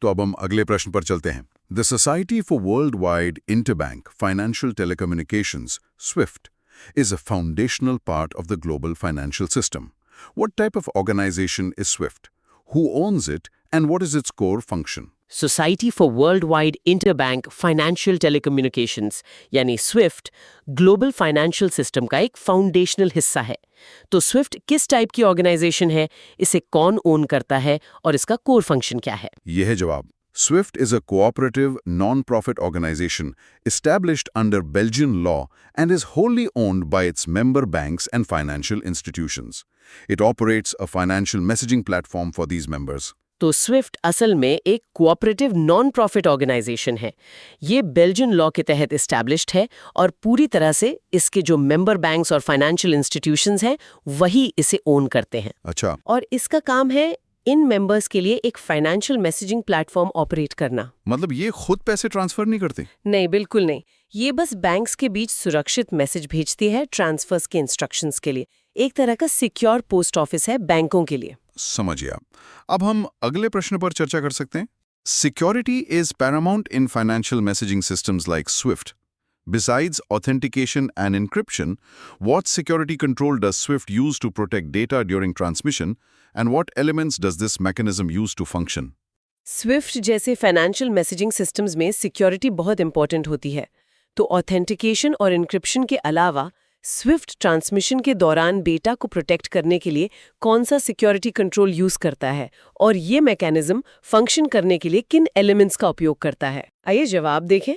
तो अब हम अगले प्रश्न पर चलते हैं। The society for world wide interbank financial telecommunications Swift is a foundational part of the global financial system. What type of organization is SWIFT? Who owns it and what is its core function? Society for world wide interbank financial telecommunications यानी Swift global financial system का एक foundational हिस्सा है। तो Swift किस type की organisation है, इसे कौन ओन करता है और इसका कोर फंक्शन क्या है? यह है जवाब। SWIFT is a cooperative, non-profit organization established under Belgian law and is wholly owned by its member banks and financial institutions. It operates a financial messaging platform for these members. तो Swift असल में एक cooperative non profit organisation है। ये Belgian law के तहत established है और पूरी तरह से इसके जो मेंबर बैंक्स और फाइनेंशियल इंस्टीट्यूशंस हैं वही इसे ओन करते हैं। अच्छा। और इसका काम है इन मेंबर्स के लिए एक फाइनेंशियल मैसेजिंग प्लेटफॉर्म ऑपरेट करना। मतलब ये खुद पैसे ट्रांसफर नहीं करते? नहीं, बिल्कुल नहीं। ये बस बैंक्स के बीच सुरक्षित मैसेज भेजती है ट्रांसफर्स के इंस्ट्रक्शंस के लिए। एक तरह का सिक्योर पोस्ट ऑफिस है बैंकों के लिए। समझ गया। अब हम अगले प्रश्न पर चर्चा कर सकते हैं। Security is Paramount in financial messaging systems like Swift. Besides authentication and encryption, what security control does SWIFT use to protect data during transmission, and what elements does this mechanism use to function? Swift जैसे financial messaging systems में security बहुत important होती है। तो authentication और encryption के अलावा Swift transmission के दौरान डेटा को प्रोटेक्ट करने के लिए कौन सा सिक्योरिटी कंट्रोल यूज करता है और ये मैकेनिज्म फंक्शन करने के लिए किन एलिमेंट्स का उपयोग करता है? आइए जवाब देखें।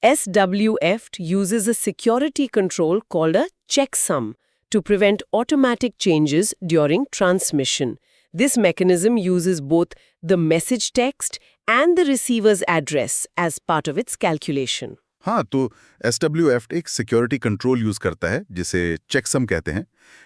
SWIFT uses a security control called a checksum to prevent automatic changes during transmission. This mechanism uses both the message text and the receiver's address as part of its calculation. हाँ, तो SWIFT एक security control use करता है जिसे checksum कहते हैं।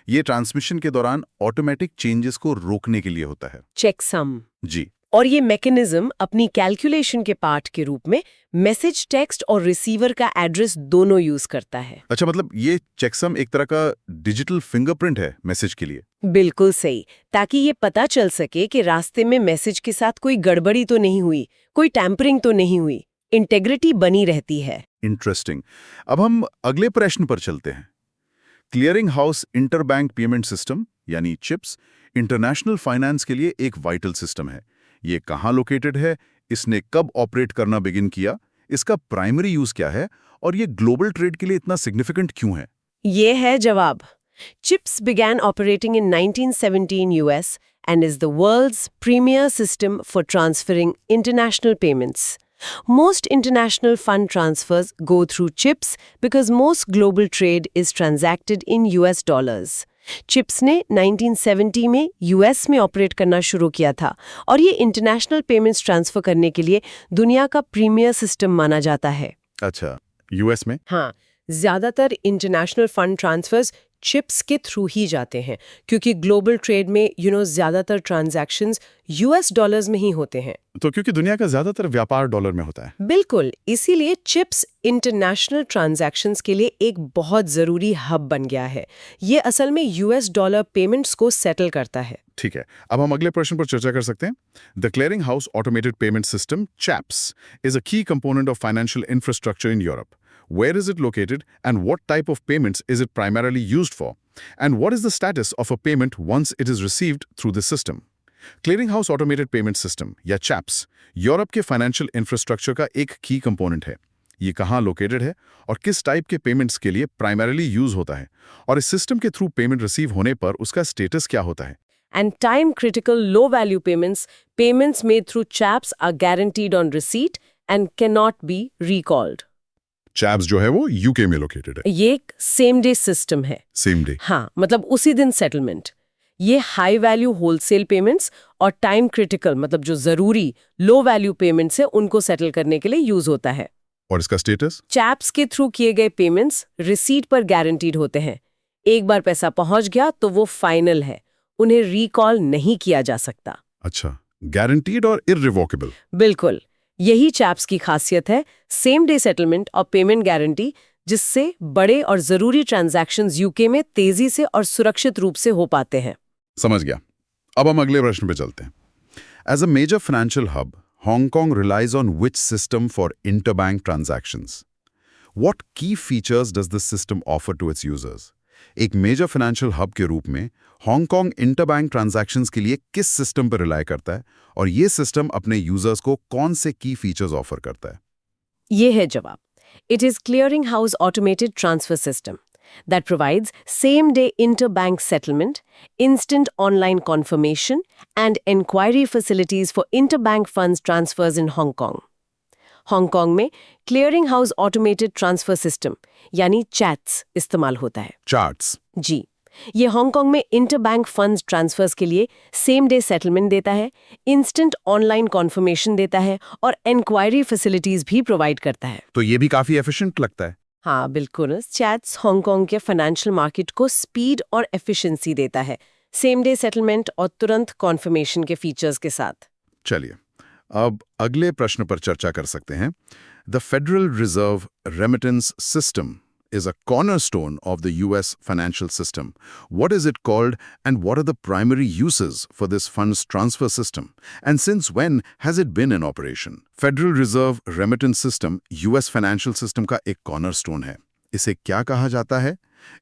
ये transmission के दौरान ऑटोमेटिक चेंजेस को रोकने के लिए होता है। चेकसम जी। और ये मैकेनिज्म अपनी कैलकुलेशन के पार्ट के रूप में मैसेज टेक्स्ट और रिसीवर का एड्रेस दोनों यूज करता है। अच्छा, मतलब ये चेकसम एक तरह का डिजिटल फिंगरप्रिंट है मैसेज के लिए? बिल्कुल सही, ताकि ये पता चल सके कि रास्ते में मैसेज के साथ कोई गड़बड़ी तो नहीं हुई, कोई टैंपरिंग तो नहीं हुई, इंटेग्रिटी बनी रहती है। इंटरेस्टिंग। अब हम अगले प्रश्न पर चलते हैं। Clearing house interbank payment system यानी चिप्स इंटरनेशनल फाइनेंस के लिए एक वाइटल सिस्टम है। ये कहाँ लोकेटेड है, इसने कब ऑपरेट करना बिगिन किया, इसका प्राइमरी यूज क्या है और ये ग्लोबल ट्रेड के लिए इतना सिग्निफिकेंट क्यों है? ये है जवाब। Chips began operating in 1917 US and is the world's premier system for transferring international payments. Most international fund transfers go through CHIPS because most global trade is transacted in US dollars. Chips ने 1970 में US में operate करना शुरू किया था और ये international payments transfer करने के लिए दुनिया का प्रीमियर सिस्टम माना जाता है। अच्छा, यूएस में? हाँ, ज्यादातर इंटरनेशनल फंड ट्रांसफर्स चिप्स के थ्रू ही जाते हैं क्योंकि ग्लोबल ट्रेड में ज्यादातर ट्रांजैक्शंस यूएस डॉलर्स में ही होते हैं। तो क्योंकि दुनिया का ज्यादातर व्यापार डॉलर में होता है। बिल्कुल, इसीलिए चिप्स इंटरनेशनल ट्रांजैक्शंस के लिए एक बहुत जरूरी हब बन गया है। ये असल में यूएस डॉलर पेमेंट्स को सेटल करता है। ठीक है, अब हम अगले प्रश्न पर चर्चा कर सकते हैं। The clearing house automated payment system CHAPS is a key component of financial infrastructure in Europe. Where is it located and what type of payments is it primarily used for? And what is the status of a payment once it is received through this system? Clearinghouse Automated Payment System या CHAPS Europe के financial infrastructure का एक की component है। ये कहाँ located है और किस टाइप के पेमेंट्स के लिए प्राइमरीली यूज होता है और इस सिस्टम के थ्रू पेमेंट रिसीव होने पर उसका स्टेटस क्या होता है? And time-critical low-value payments made through CHAPS are guaranteed on receipt and cannot be recalled. CHAPS जो है वो यूके में लोकेटेड है। ये एक सेम डे सिस्टम है। Same day? हाँ, मतलब उसी दिन सेटलमेंट। ये हाई वैल्यू होलसेल पेमेंट्स और टाइम क्रिटिकल मतलब जो जरूरी लो वैल्यू पेमेंट्स है उनको सेटल करने के लिए यूज होता है। और इसका स्टेटस? चैप्स के थ्रू किए गए पेमेंट्स रिसीट पर गारंटीड होते हैं। एक बार पैसा पहुंच गया तो वो फाइनल है, उन्हें रिकॉल नहीं किया जा सकता। अच्छा, गारंटीड और इररिवोकेबल। बिल्कुल, यही चैप्स की खासियत है, सेम डे सेटलमेंट और पेमेंट गारंटी, जिससे बड़े और जरूरी ट्रांजैक्शंस यूके में तेजी से और सुरक्षित रूप से हो पाते हैं। समझ गया। अब हम अगले प्रश्न पे चलते हैं। As a major financial hub, Hong Kong relies on which system for interbank transactions? What key features does this system offer to its users? एक मेजर फाइनेंशियल हब के रूप में हांगकांग इंटरबैंक ट्रांजैक्शंस के लिए किस सिस्टम पर rely करता है और ये सिस्टम अपने यूजर्स को कौन से की फीचर्स ऑफर करता है? ये है जवाब. It is Clearing House Automated Transfer System that provides same-day interbank settlement, instant online confirmation, and inquiry facilities for interbank funds transfers in Hong Kong. Hong Kong में clearing house automated transfer system यानी CHATS इस्तेमाल होता है. Charts. जी, ये Hong Kong में interbank funds transverse के लिए same day settlement देता है, इंस्टेंट ऑनलाइन कॉन्फर्मेशन देता है और इंक्वायरी फैसिलिटीज भी प्रोवाइड करता है. तो ये भी काफी एफिशिएंट लगता है. हाँ बिल्कुल. चैट्स हांगकांग के फाइनेंशियल मार्केट को स्पीड और एफिशिएंसी देता है, सेम डे सेटलमेंट और तुरंत कॉन्फर्मेशन के फीचर्स के साथ. चलिए अब अगले प्रश्न पर चर्चा कर सकते हैं. The federal reserve remittance system is a cornerstone of the US financial system. What is it called and what are the primary uses for this funds transfer system? And since when has it been in operation? Federal Reserve Remittance System US financial system का एक cornerstone है. इसे क्या कहा जाता है?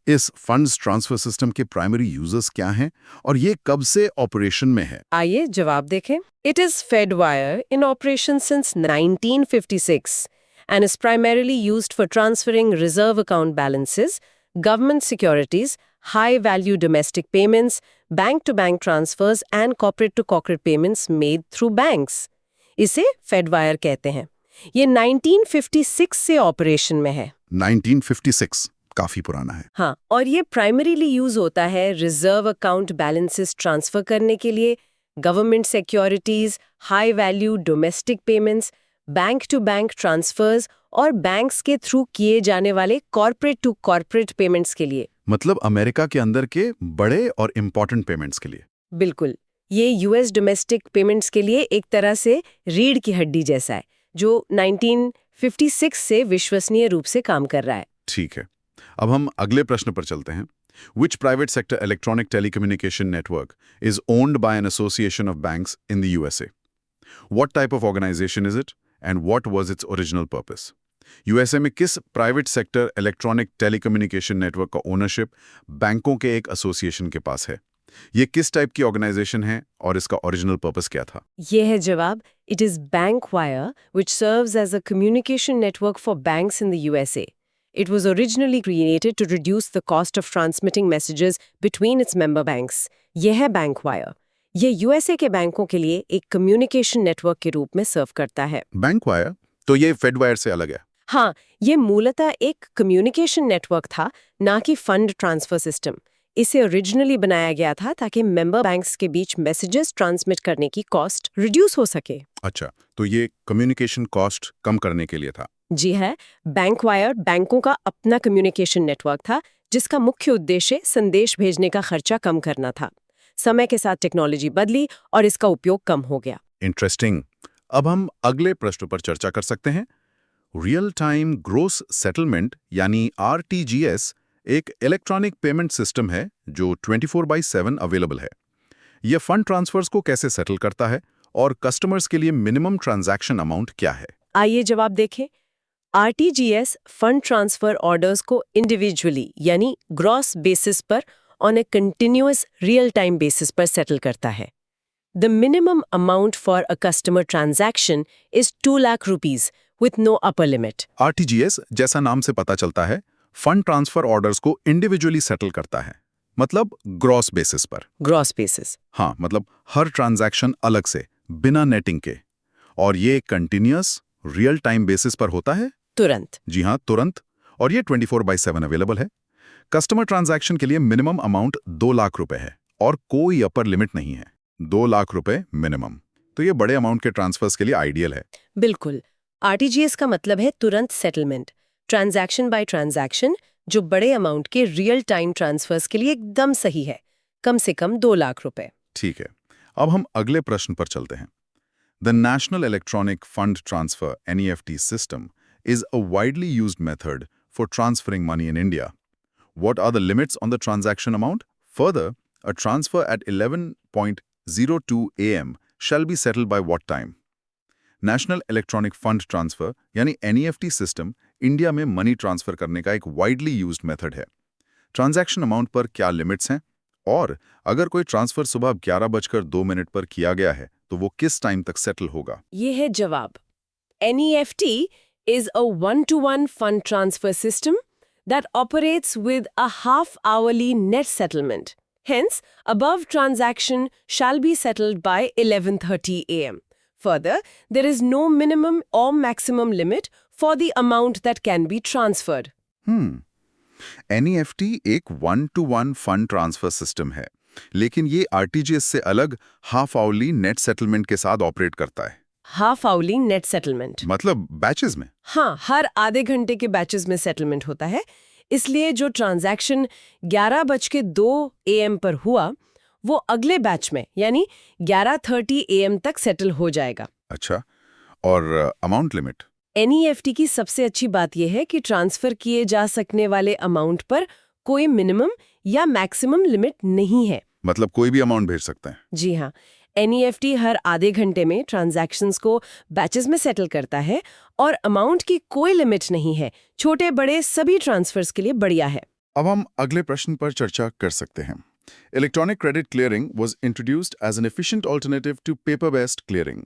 इस funds transfer system के प्राइमरी यूजर्स क्या हैं और ये कब से ऑपरेशन में है? आइए जवाब देखें. It is Fedwire in operation since 1956 and is primarily used for transferring reserve account balances, government securities, high-value domestic payments, bank-to-bank transfers and corporate-to-corporate payments made through banks. इसे Fedwire कहते हैं. ये 1956 से ऑपरेशन में है. 1956 काफी पुराना है. हाँ, और ये प्राइमरीली यूज होता है रिजर्व अकाउंट बैलेंसेस ट्रांसफर करने के लिए, government securities, high value domestic payments, bank to bank transfers और बैंक्स के थ्रू किए जाने वाले कॉर्पोरेट टू कॉर्पोरेट पेमेंट्स के लिए. मतलब अमेरिका के अंदर के बड़े और इम्पोर्टेंट पेमेंट्स के लिए. बिल्कुल. ये यूएस डोमेस्टिक पेमेंट्स के लिए एक तरह से रीढ़ की हड्डी जैसा है, जो 1956 से विश्वसनीय रूप से काम कर रहा है. ठीक है. अब हम अगले प्रश्न पर चलते हैं. Which private sector electronic telecommunication network is owned by an association of banks in the USA? What type of organization is it and what was its original purpose? USA में किस private sector electronic telecommunication network का ownership बैंकों के एक association के पास है? ये किस टाइप की ऑर्गेनाइजेशन है और इसका ओरिजिनल पर्पस क्या था? ये है जवाब. It is Bankwire, which serves as a communication network for banks in the USA. It was originally created to reduce the cost of transmitting messages between its member banks. ये है Bankwire. ये USA के बैंकों के लिए एक communication network के रूप में सर्व करता है. Bankwire? तो ये Fedwire से अलग है. हाँ, ये मूलतः एक कम्युनिकेशन नेटवर्क था, ना कि फंड ट्रांसफर सिस्टम. इसे ओरिजिनली बनाया गया था ताकि मेंबर बैंक्स के बीच मैसेजेस ट्रांसमिट करने की कॉस्ट रिड्यूस हो सके. अच्छा, तो ये कम्युनिकेशन कॉस्ट कम करने के लिए था. जी है. बैंकवायर बैंकों का अपना कम्युनिकेशन नेटवर्क था जिसका मुख्य उद्देश्य संदेश भेजने का खर्चा कम करना था. समय के साथ टेक्नोलॉजी बदली और इसका उपयोग कम हो गया. इंटरेस्टिंग. अब हम अगले प्रश्न पर चर्चा कर सकते हैं. रियल टाइम ग्रोस सेटलमेंट यानी RTGS एक इलेक्ट्रॉनिक पेमेंट सिस्टम है जो 24/7 अवेलेबल है. यह फंड ट्रांसफर्स को कैसे सेटल करता है और कस्टमर्स के लिए मिनिमम ट्रांजैक्शन अमाउंट क्या है? आइए जवाब देखें. RTGS फंड ट्रांसफर ऑर्डर्स को इंडिविजुअली यानी ग्रॉस बेसिस पर on A continuous real time basis पर सेटल करता है. The minimum amount for a customer transaction is 2 lakh rupees with no upper limit. RTGS जैसा नाम से पता चलता है फंड ट्रांसफर ऑर्डर्स को इंडिविजुअली सेटल करता है, मतलब ग्रॉस बेसिस पर. Gross basis. हाँ, मतलब हर ट्रांजैक्शन अलग से बिना नेटिंग के. और ये कंटिन्यूअस रियल टाइम बेसिस पर होता है. तुरंत. जी हाँ, तुरंत. और ये 24/7 अवेलेबल है. कस्टमर ट्रांजैक्शन के लिए मिनिमम अमाउंट 2 लाख रुपए है और कोई अपर लिमिट नहीं है. 2 लाख रुपए मिनिमम. तो ये बड़े अमाउंट के ट्रांसफर्स के लिए आइडियल है. बिल्कुल. RTGS का मतलब है तुरंत सेटलमेंट, ट्रांजैक्शन बाय ट्रांजैक्शन, जो बड़े अमाउंट के रियल टाइम ट्रांसफर्स के लिए एकदम सही है. कम से कम 2 लाख रुपए. ठीक है. अब हम अगले प्रश्न पर चलते हैं. The national electronic fund transfer NEFT system is a widely used method for transferring money in India. What are the limits on the transaction amount? Further, a transfer at 11:02 a.m. shall be settled by what time? National electronic fund transfer यानी NEFT system India में money transfer करने का एक widely used method है। Transaction amount पर क्या limits हैं और अगर कोई ट्रांसफर सुबह 11:02 पर किया गया है तो वो किस टाइम तक सेटल होगा? ये है जवाब। NEFT is a one-to-one fund transfer system that operates with a half-hourly net settlement. Hence, above transaction shall be settled by 11:30 a.m. Further, there is no minimum or maximum limit for the amount that can be transferred. NEFT एक 1-to-1 fund transfer system है, लेकिन ये RTGS से अलग half hourly net settlement के साथ operate करता है। हाफ-hourly net settlement. मतलब बैचेस में? हाँ, हर आधे घंटे के बैचेस में सेटलमेंट होता है। इसलिए जो ट्रांजैक्शन 11:02 AM पर हुआ, वो अगले बैच में यानी 11:30 AM तक सेटल हो जाएगा। अच्छा, और अमाउंट लिमिट? NEFT की सबसे अच्छी बात यह है कि ट्रांसफर किए जा सकने वाले अमाउंट पर कोई मिनिमम या मैक्सिमम लिमिट नहीं है। मतलब कोई भी अमाउंट भेज सकते हैं? जी हाँ, NEFT हर आधे घंटे में ट्रांजैक्शंस को बैचेस में सेटल करता है और अमाउंट की कोई लिमिट नहीं है। छोटे बड़े सभी ट्रांसफर्स के लिए बढ़िया है। अब हम अगले प्रश्न पर चर्चा कर सकते हैं। Electronic credit clearing was introduced as an efficient alternative to paper-based clearing.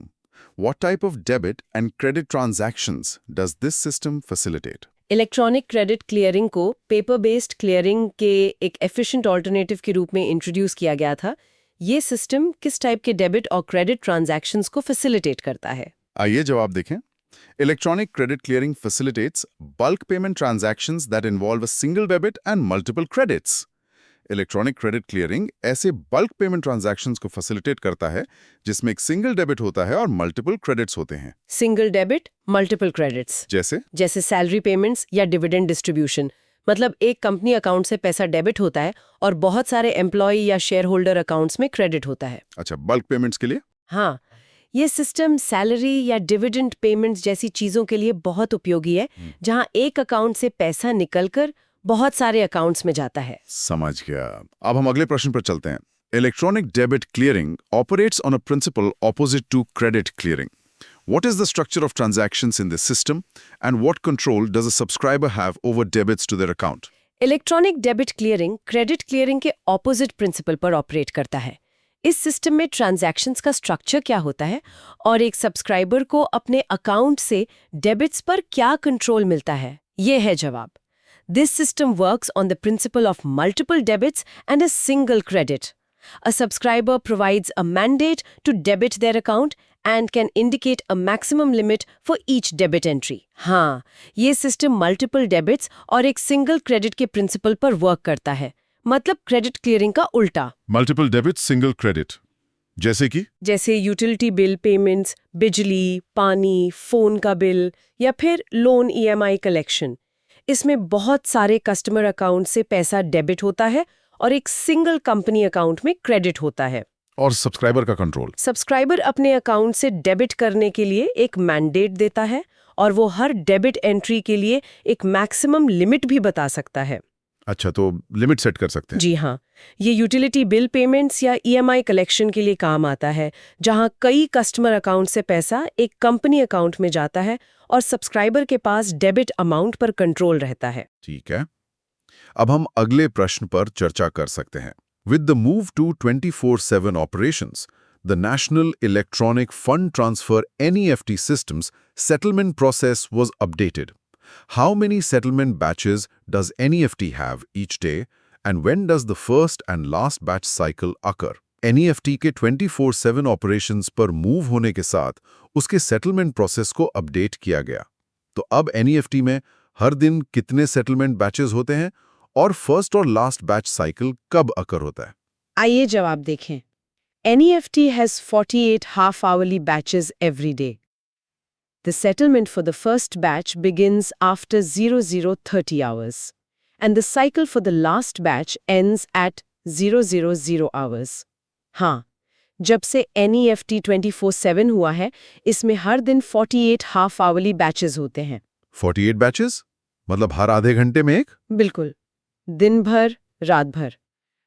What type of debit and credit transactions does this system facilitate? Electronic credit clearing को पेपर बेस्ड क्लियरिंग के एक एफिशिएंट ऑल्टरनेटिव के रूप में introduce किया गया था। ये सिस्टम किस टाइप के डेबिट और क्रेडिट ट्रांजैक्शंस को फैसिलिटेट करता है? आइए जवाब देखें। Electronic credit clearing facilitates bulk payment transactions that involve a single debit and multiple credits. Electronic credit clearing ऐसे bulk payment transactions को facilitate करता है जिसमें एक single debit होता है और multiple credits होते हैं। Single debit, multiple credits. जैसे सैलरी पेमेंट्स या डिविडेंड डिस्ट्रीब्यूशन। मतलब एक कंपनी अकाउंट से पैसा डेबिट होता है और बहुत सारे एम्प्लॉय या शेयर होल्डर अकाउंट्स में क्रेडिट होता है। अच्छा, बल्क पेमेंट्स के लिए? हाँ, ये सिस्टम सैलरी या डिविडेंड पेमेंट्स जैसी चीजों के लिए बहुत उपयोगी है, जहां एक अकाउंट से पैसा निकलकर बहुत सारे अकाउंट्स में जाता है। समझ गया। अब हम अगले प्रश्न पर चलते हैं। Electronic debit clearing operates on a principle opposite to credit clearing. What is the structure of transactions in this system and what control does a subscriber have over debits to their account? Electronic debit clearing credit clearing के opposite principal पर operate करता है। इस system में transactions का structure क्या होता है और एक सब्सक्राइबर को अपने अकाउंट से डेबिट्स पर क्या कंट्रोल मिलता है? ये है जवाब। This system works on the principle of multiple debits and a single credit. A subscriber provides a mandate to debit their account and can indicate a maximum limit for each debit entry. हाँ, ये system multiple debits और एक single credit के principal पर work करता है। मतलब credit clearing का उल्टा। Multiple debit, single credit. जैसे यूटिलिटी बिल पेमेंट्स, बिजली, पानी, फोन का बिल या फिर लोन EMI कलेक्शन। इसमें बहुत सारे कस्टमर अकाउंट से पैसा डेबिट होता है और एक सिंगल कंपनी अकाउंट में क्रेडिट होता है। और सब्सक्राइबर का कंट्रोल? सब्सक्राइबर अपने अकाउंट से डेबिट करने के लिए एक मैंडेट देता है और वो हर डेबिट एंट्री के लिए एक मैक्सिमम लिमिट भी बता सकता है। अच्छा, तो लिमिट सेट कर सकते हैं? जी हाँ, ये यूटिलिटी बिल पेमेंट्स या EMI कलेक्शन के लिए काम आता है, जहां कई कस्टमर अकाउंट से पैसा एक कंपनी अकाउंट में जाता है और सब्सक्राइबर के पास डेबिट अमाउंट पर कंट्रोल रहता है। ठीक है। अब हम अगले प्रश्न पर चर्चा कर सकते हैं। With the move to 24/7 operations, the National Electronic Fund Transfer NEFT System's settlement process was updated. How many settlement batches does NEFT have each day, and when does the first and last batch cycle occur? NEFT के 24/7 operations पर move होने के साथ उसके settlement process को update किया गया। तो अब NEFT में हर दिन कितने settlement batches होते हैं और फर्स्ट और लास्ट बैच साइकिल कब अकर होता है? आइए जवाब देखें। NEFT has 48 half-hourly batches every day. The settlement for the first batch begins after 00:30 hours, and the cycle for the last batch ends at 0:00 hours. हाँ, जब से NEFT 24/7 हुआ है, इसमें हर दिन 48 half-hourly batches होते हैं। 48 बैचेस? मतलब हर आधे घंटे में एक? बिल्कुल, दिन भर, रात भर।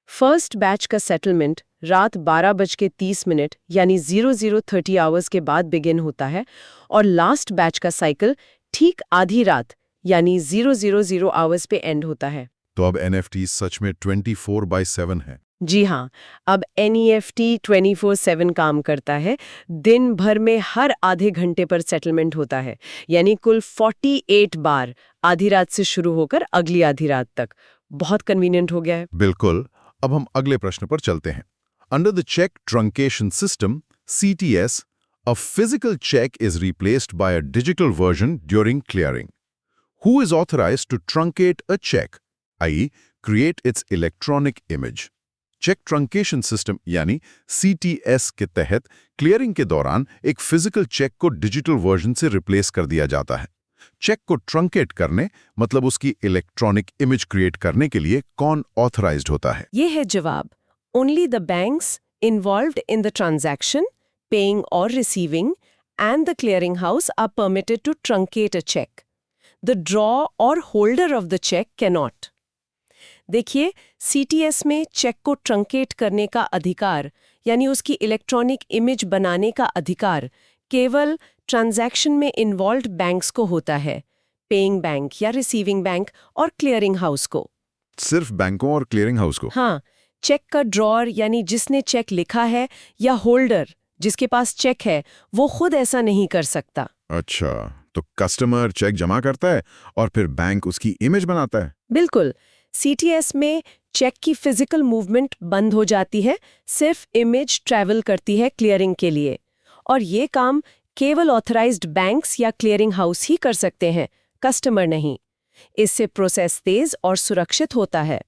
फर्स्ट बैच का सेटलमेंट रात 12:30 यानी 00:30 आवर्स के बाद बिगिन होता है और लास्ट बैच का साइकिल ठीक आधी रात यानी 000 आवर्स पे एंड होता है। तो अब NFT सच में 24/7 है। जी हाँ, अब NEFT 24/7 काम करता है। दिन भर में हर आधे घंटे पर सेटलमेंट होता है, यानी कुल 48 बार आधी रात से शुरू होकर अगली आधी रात तक। बहुत कन्वीनियंट हो गया है। बिल्कुल। अब हम अगले प्रश्न पर चलते हैं। Under the cheque truncation system CTS, a physical check is replaced by a digital version during clearing. Who is authorized to truncate a check, i.e. create its electronic image? Cheque truncation system यानी CTS के तहत clearing के दौरान एक physical cheque को digital version से replace कर दिया जाता है। चेक को ट्रंकेट करने मतलब उसकी इलेक्ट्रॉनिक इमेज क्रिएट करने के लिए कौन ऑथराइज्ड होता है? ये है जवाब। Only the banks involved in the transaction, paying or receiving, and the clearinghouse are permitted to truncate a check. The drawer or holder of the check cannot. देखिए, CTS में चेक को ट्रंकेट करने का अधिकार यानी उसकी इलेक्ट्रॉनिक इमेज बनाने का अधिकार केवल ट्रांजैक्शन में इन्वॉल्व्ड बैंक्स को होता है, पेइंग बैंक या रिसीविंग बैंक और क्लियरिंग हाउस को। सिर्फ बैंकों और क्लियरिंग हाउस को? हाँ, चेक का ड्रॉअर यानी जिसने चेक लिखा है या होल्डर जिसके पास चेक है वो खुद ऐसा नहीं कर सकता। अच्छा, तो कस्टमर चेक जमा करता है और फिर बैंक उसकी इमेज बनाता है? बिल्कुल। CTS में चेक की फिजिकल मूवमेंट बंद हो जाती है, सिर्फ इमेज ट्रैवल करती है क्लियरिंग के लिए। और ये काम केवल ऑथराइज्ड बैंक्स या क्लियरिंग हाउस ही कर सकते हैं, कस्टमर नहीं। इससे प्रोसेस तेज और सुरक्षित होता है।